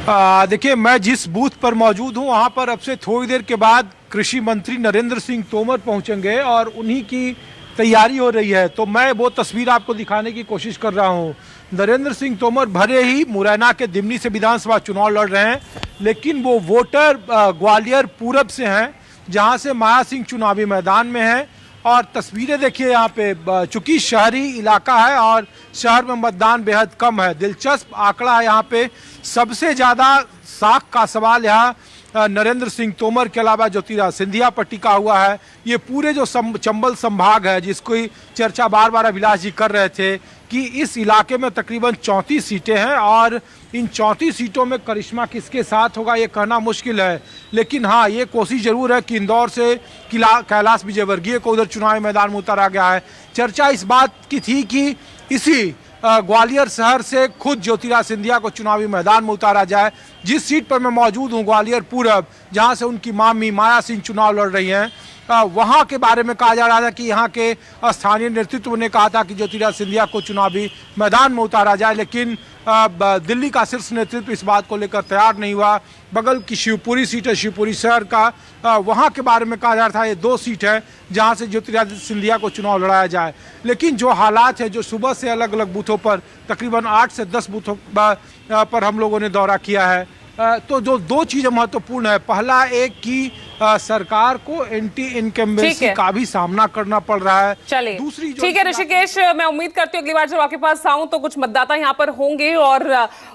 देखिए, मैं जिस बूथ पर मौजूद हूं वहां पर अब से थोड़ी देर के बाद कृषि मंत्री नरेंद्र सिंह तोमर पहुंचेंगे और उन्हीं की तैयारी हो रही है, तो मैं वो तस्वीर आपको दिखाने की कोशिश कर रहा हूं। नरेंद्र सिंह तोमर भले ही मुरैना के दिमनी से विधानसभा चुनाव लड़ रहे हैं, लेकिन वो वोटर ग्वालियर पूरब से हैं, जहां से माया सिंह चुनावी मैदान में है। और तस्वीरें देखिए यहाँ पे, चूंकि शहरी इलाका है और शहर में मतदान बेहद कम है। दिलचस्प आंकड़ा है यहाँ पे, सबसे ज़्यादा साख का सवाल यहाँ नरेंद्र सिंह तोमर के अलावा ज्योतिरादित्य सिंधिया पर टिका हुआ है। ये पूरे जो चंबल संभाग है, जिसको चर्चा बार बार अभिलाष जी कर रहे थे कि इस इलाके में तकरीबन 34 सीटें हैं और इन 34 सीटों में करिश्मा किसके साथ होगा ये कहना मुश्किल है। लेकिन हाँ, ये कोशिश जरूर है कि इंदौर से कैलाश विजयवर्गीय को उधर चुनावी मैदान में उतारा गया है। चर्चा इस बात की थी कि इसी ग्वालियर शहर से खुद ज्योतिरादित्य सिंधिया को चुनावी मैदान में उतारा जाए। जिस सीट पर मैं मौजूद हूँ, ग्वालियर पूरब, जहाँ से उनकी मामी माया सिंह चुनाव लड़ रही हैं, वहाँ के बारे में कहा जा रहा था कि यहाँ के स्थानीय नेतृत्व ने कहा था कि ज्योतिरादित्य सिंधिया को चुनावी मैदान में उतारा जाए, लेकिन दिल्ली का शीर्ष नेतृत्व इस बात को लेकर तैयार नहीं हुआ। बगल की शिवपुरी सीट है, शिवपुरी शहर का, वहाँ के बारे में कहा जा रहा था ये 2 सीट है जहाँ से ज्योतिरादित्य सिंधिया को चुनाव लड़ाया जाए। लेकिन जो हालात है, जो सुबह से अलग अलग बूथों पर तकरीबन 8 से 10 बूथों पर हम लोगों ने दौरा किया है, तो जो 2 चीज़ें महत्वपूर्ण है। पहला एक कि सरकार को एंटी इनकम्बेंसी का भी सामना करना पड़ रहा है। चलिए, दूसरी ठीक है ऋषिकेश, मैं उम्मीद करती हूँ अगली बार जब आपके पास आऊं तो कुछ मतदाता यहाँ पर होंगे और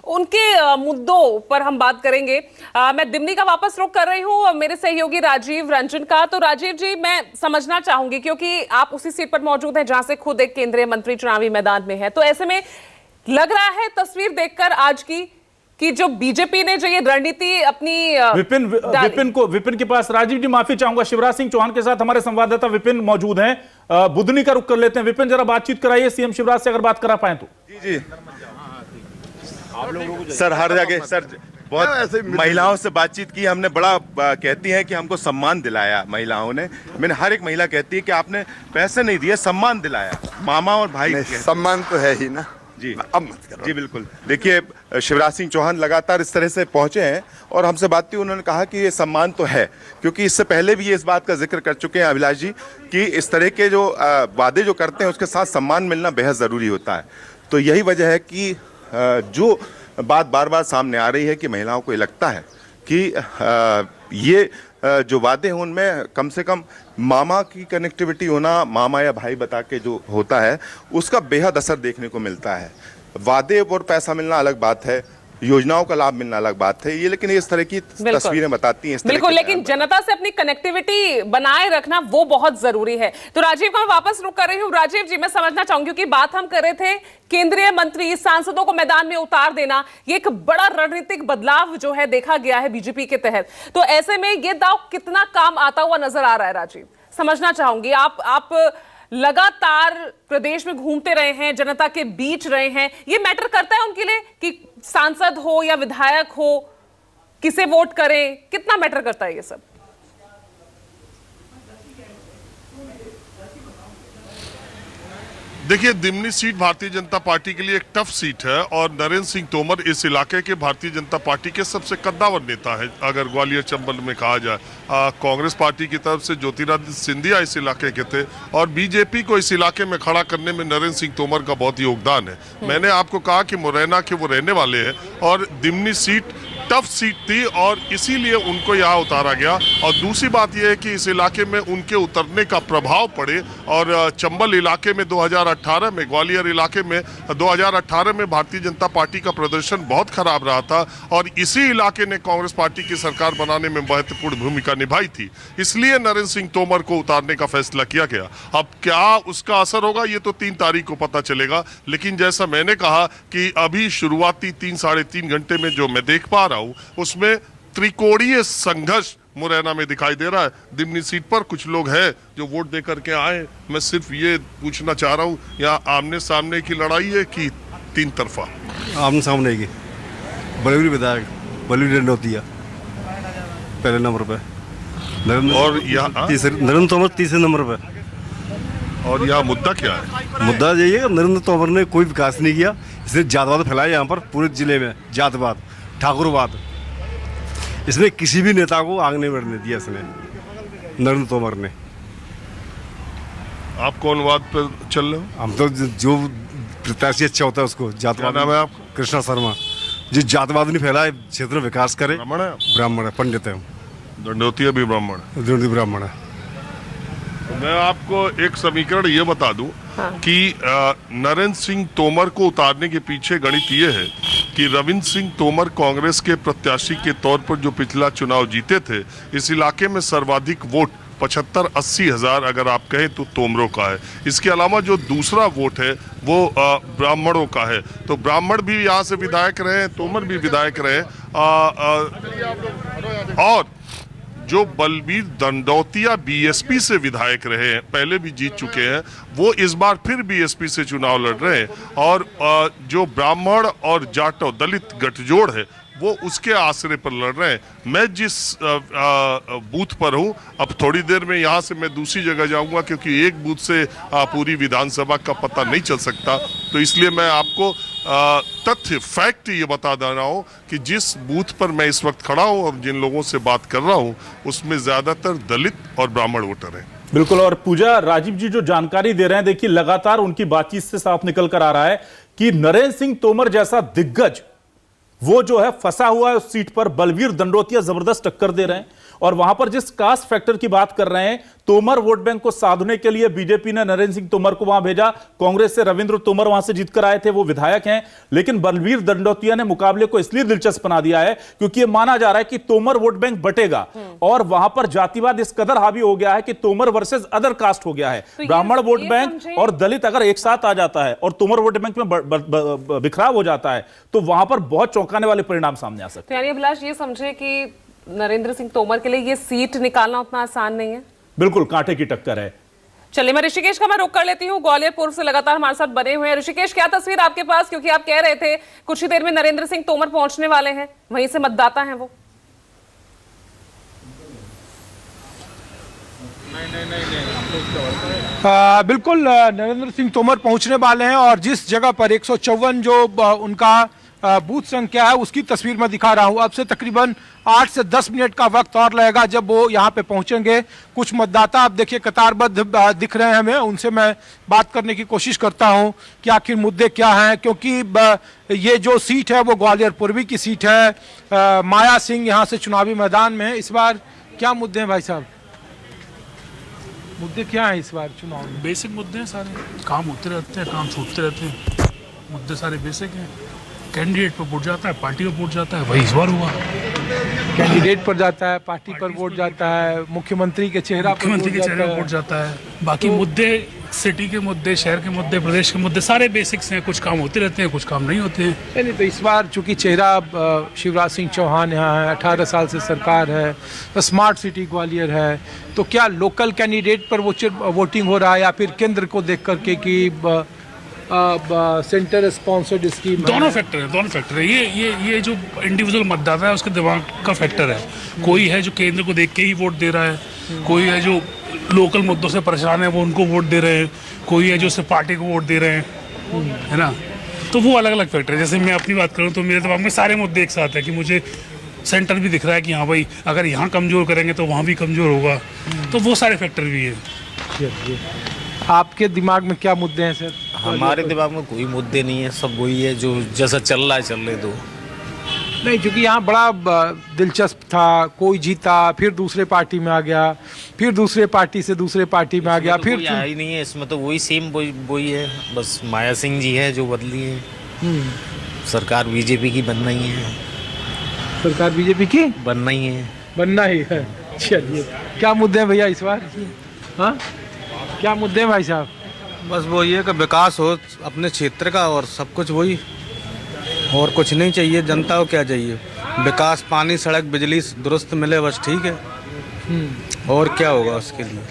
उनके मुद्दों पर हम बात करेंगे। मैं दिमनी का वापस रुख कर रही हूँ, मेरे सहयोगी राजीव रंजन का। तो राजीव जी, मैं समझना चाहूंगी क्योंकि आप उसी सीट पर मौजूद हैं जहां से खुद एक केंद्रीय मंत्री चुनावी मैदान में है, तो ऐसे में लग रहा है तस्वीर देखकर आज की कि जो बीजेपी ने जो ये रणनीति अपनी विपिन के पास, राजीव जी माफी चाहूंगा, शिवराज सिंह चौहान के साथ हमारे संवाददाता विपिन मौजूद हैं। बुधनी का रुख कर लेते हैं। विपिन, जरा बातचीत कराइए सीएम शिवराज से, अगर बात करा पाए तो। जी सर, हर जगह सर बहुत महिलाओं से बातचीत की हमने, बड़ा कहती हैं कि हमको सम्मान दिलाया महिलाओं ने। मैंने हर एक महिला कहती है कि आपने पैसे नहीं दिए, सम्मान दिलाया। मामा और भाई सम्मान तो है ही ना जी। अब मत करो जी। बिल्कुल, देखिए शिवराज सिंह चौहान लगातार इस तरह से पहुंचे हैं और हमसे बात की, उन्होंने कहा कि ये सम्मान तो है, क्योंकि इससे पहले भी ये इस बात का जिक्र कर चुके हैं अभिलाष जी कि इस तरह के जो वादे जो करते हैं उसके साथ सम्मान मिलना बेहद ज़रूरी होता है। तो यही वजह है कि जो बात बार बार सामने आ रही है कि महिलाओं को ये लगता है कि ये जो वादे हैं उनमें कम से कम मामा की कनेक्टिविटी होना, मामा या भाई बता के जो होता है उसका बेहद असर देखने को मिलता है। वादे और पैसा मिलना अलग बात है, योजनाओं का लाभ मिलना अलग बात है ये, लेकिन इस तरह की तस्वीरें बताती हैं। बिल्कुल, लेकिन जनता से अपनी कनेक्टिविटी बनाए रखना वो बहुत जरूरी है। तो राजीव का मैं वापस रुक कर रही हूँ। राजीव जी, मैं समझना चाहूंगी क्योंकि बात हम कर रहे थे केंद्रीय मंत्री सांसदों को मैदान में उतार देना, ये एक बड़ा रणनीतिक बदलाव जो है देखा गया है बीजेपी के तहत। तो ऐसे में ये दाव कितना काम आता हुआ नजर आ रहा है? राजीव, समझना चाहूंगी, आप लगातार प्रदेश में घूमते रहे हैं, जनता के बीच रहे हैं, ये मैटर करता है उनके लिए कि सांसद हो या विधायक हो किसे वोट करें, कितना मैटर करता है ये सब? देखिए, दिमनी सीट भारतीय जनता पार्टी के लिए एक टफ सीट है और नरेंद्र सिंह तोमर इस इलाके के भारतीय जनता पार्टी के सबसे कद्दावर नेता है। अगर ग्वालियर चंबल में कहा जाए, कांग्रेस पार्टी की तरफ से ज्योतिरादित्य सिंधिया इस इलाके के थे और बीजेपी को इस इलाके में खड़ा करने में नरेंद्र सिंह तोमर का बहुत योगदान है। मैंने आपको कहा कि मुरैना के वो रहने वाले हैं और दिमनी सीट टफ सीट थी और इसीलिए उनको यहाँ उतारा गया। और दूसरी बात यह है कि इस इलाके में उनके उतरने का प्रभाव पड़े और चंबल इलाके में 2018 में, ग्वालियर इलाके में 2018 में भारतीय जनता पार्टी का प्रदर्शन बहुत खराब रहा था और इसी इलाके ने कांग्रेस पार्टी की सरकार बनाने में महत्वपूर्ण भूमिका निभाई थी। इसलिए नरेंद्र सिंह तोमर को उतारने का फैसला किया गया। अब क्या उसका असर होगा ये तो 3 तारीख को पता चलेगा, लेकिन जैसा मैंने कहा कि अभी शुरुआती 3-3.5 घंटे में जो मैं देख पा रहा हूं उसमें त्रिकोणीय संघर्ष मुरैना में दिखाई दे रहा है। दिमनी सीट पर कुछ लोग हैं जो वोट दे करके आए। मैं सिर्फ ये पूछना चाह रहा हूँ, यहाँ आमने सामने की लड़ाई है कि 3 तरफा? आमने सामने की। बलवीर विधायक बलवीर दंडोतिया पहले नंबर पे, और यहाँ नरेंद्र तोमर तीसरे नंबर पे। और यहाँ मुद्दा क्या है? मुद्दा यही है कि नरेंद्र तोमर ने कोई विकास नहीं किया, इसने जातवाद फैलाया यहाँ पर पूरे जिले में, जातवाद, ठाकुरवाद। इसने किसी भी नेता को आगे नहीं बढ़ने दिया इसने, नरेंद्र तोमर ने। आप कौन वाद पर चल रहे हो? हम तो जो प्रत्याशी अच्छा होता है उसको, जातवाद। नाम है आप? कृष्णा शर्मा। जो जातवाद नहीं फैलाए, क्षेत्र में विकास करे। ब्राह्मण है, पंडित है। दंडोतिया भी ब्राह्मण है? दंडोतिया ब्राह्मण है। तो मैं आपको एक समीकरण ये बता दूं कि नरेंद्र सिंह तोमर को उतारने के पीछे गणित ये है कि रविंद्र सिंह तोमर कांग्रेस के प्रत्याशी के तौर पर जो पिछला चुनाव जीते थे, इस इलाके में सर्वाधिक वोट 75-80 हजार अगर आप कहें तो तोमरों का है। इसके अलावा जो दूसरा वोट है वो ब्राह्मणों का है। तो ब्राह्मण भी यहाँ से विधायक रहे, तोमर भी विधायक रहे। और जो बलवीर दंडोतिया बीएसपी से विधायक रहे हैं, पहले भी जीत चुके हैं, वो इस बार फिर बीएसपी से चुनाव लड़ रहे हैं। और जो ब्राह्मण और जाटव दलित गठजोड़ है वो उसके आसरे पर लड़ रहे हैं। मैं जिस बूथ पर हूं, अब थोड़ी देर में यहां से मैं दूसरी जगह जाऊंगा क्योंकि एक बूथ से पूरी विधानसभा का पता नहीं चल सकता। तो इसलिए मैं आपको तथ्य फैक्ट ये बता दे रहा हूं कि जिस बूथ पर मैं इस वक्त खड़ा हूं और जिन लोगों से बात कर रहा हूं उसमें ज्यादातर दलित और ब्राह्मण वोटर हैं। बिल्कुल। और पूजा, राजीव जी जो जानकारी दे रहे हैं, देखिए लगातार उनकी बातचीत से साफ निकल कर आ रहा है कि नरेंद्र सिंह तोमर जैसा दिग्गज वो जो है फंसा हुआ है उस सीट पर। बलवीर दंडोतिया जबरदस्त टक्कर दे रहे हैं और वहां पर जिस कास्ट फैक्टर की बात कर रहे हैं, तोमर वोट बैंक को साधने के लिए बीजेपी ने नरेंद्र सिंह तोमर को वहां भेजा। कांग्रेस से रविंद्र तोमर वहां से जीतकर आए थे, वो विधायक हैं। लेकिन बलवीर दंडोतिया ने मुकाबले को इसलिए दिलचस्प बना दिया है क्योंकि यह माना जा रहा है कि तोमर वोट बैंक बटेगा और वहां पर जातिवाद इस कदर हावी हो गया है कि तोमर वर्सेस अदर कास्ट हो गया है। ब्राह्मण वोट बैंक और दलित अगर एक साथ आ जाता है और तोमर वोट बैंक में बिखराव हो जाता है तो वहां पर बहुत चौंकाने वाले परिणाम सामने आ सकते हैं। यानी अभिलाष ये समझे कि नरेंद्र सिंह तोमर के लिए ये सीट निकालना उतना आसान नहीं है? बिल्कुल, कांटे की टक्कर है। चलिए, मैं ऋषिकेश का मैं रुक कर लेती हूँ। ग्वालियर पूर्व से लगातार हमारे साथ बने हुए हैं। ऋषिकेश, क्या तस्वीर आपके पास, क्योंकि आप कह रहे थे कुछ ही देर में नरेंद्र सिंह तोमर पहुंचने वाले हैं, वहीं से मतदाता हैं वो? बिल्कुल, नरेंद्र सिंह तोमर पहुंचने वाले हैं और जिस जगह पर 154 जो उनका बूथ संख्या है उसकी तस्वीर मैं दिखा रहा हूं। अब से तकरीबन 8 से 10 मिनट का वक्त और लगेगा जब वो यहां पे पहुंचेंगे। कुछ मतदाता आप देखिए कतारबद्ध दिख रहे हैं हमें, उनसे मैं बात करने की कोशिश करता हूं कि आखिर मुद्दे क्या हैं, क्योंकि ये जो सीट है वो ग्वालियर पूर्वी की सीट है। माया सिंह यहाँ से चुनावी मैदान में है। इस बार क्या मुद्दे हैं भाई साहब? मुद्दे क्या हैं इस बार चुनाव में? बेसिक मुद्दे हैं सारे, काम होते रहते हैं, काम छूटते रहते हैं, मुद्दे सारे बेसिक हैं। कैंडिडेट पर वोट जाता है, पार्टी पर वोट जाता है, वही इस बार हुआ। कैंडिडेट पर जाता है, पार्टी पर वोट जाता है, मुख्यमंत्री के चेहरे पर वोट जाता है। बाकी मुद्दे, सिटी के मुद्दे, शहर के मुद्दे, प्रदेश के मुद्दे सारे बेसिक्स हैं। कुछ काम होते रहते हैं, कुछ काम नहीं होते हैं। नहीं तो इस बार चूंकि चेहरा शिवराज सिंह चौहान यहाँ है, 18 साल से सरकार है, स्मार्ट सिटी ग्वालियर है, तो क्या लोकल कैंडिडेट पर वोटिंग हो रहा है या फिर केंद्र को देख करके कि सेंटर स्पॉन्सर्ड स्कीम? दोनों फैक्टर है। ये जो इंडिविजुअल मतदाता है उसके दिमाग का फैक्टर है। कोई है जो केंद्र को देख के ही वोट दे रहा है, कोई है जो लोकल मुद्दों से परेशान है वो उनको वोट दे रहे हैं, कोई है जो सिर्फ पार्टी को वोट दे रहे हैं, है ना। तो वो अलग अलग फैक्टर है। जैसे मैं अपनी बात करूँ तो मेरे दिमाग में सारे मुद्दे एक साथ है कि मुझे सेंटर भी दिख रहा है कि हाँ भाई अगर यहाँ कमज़ोर करेंगे तो वहाँ भी कमज़ोर होगा, तो वो सारे फैक्टर भी है। आपके दिमाग में क्या मुद्दे हैं सर? हमारे दिमाग में कोई मुद्दे नहीं है, सब वही है जो जैसा चल रहा है चलने दो। नहीं, क्योंकि यहाँ बड़ा दिलचस्प था, कोई जीता फिर दूसरे पार्टी में आ गया, फिर दूसरे पार्टी से दूसरे पार्टी में आ गया, तो फिर कोई आया ही नहीं है इसमें, तो वही सेम वही है, बस माया सिंह जी है जो बदली है। सरकार बीजेपी की बनना ही है। सरकार बीजेपी की बनना ही है। बनना ही है। चलिए, क्या मुद्दे हैं भैया इस बार? हाँ, क्या मुद्दे हैं भाई साहब? बस वो ये कि विकास हो अपने क्षेत्र का और सब कुछ वही, और कुछ नहीं चाहिए। जनता को क्या चाहिए? विकास, पानी, सड़क, बिजली दुरुस्त मिले, बस ठीक है। और क्या होगा उसके लिए?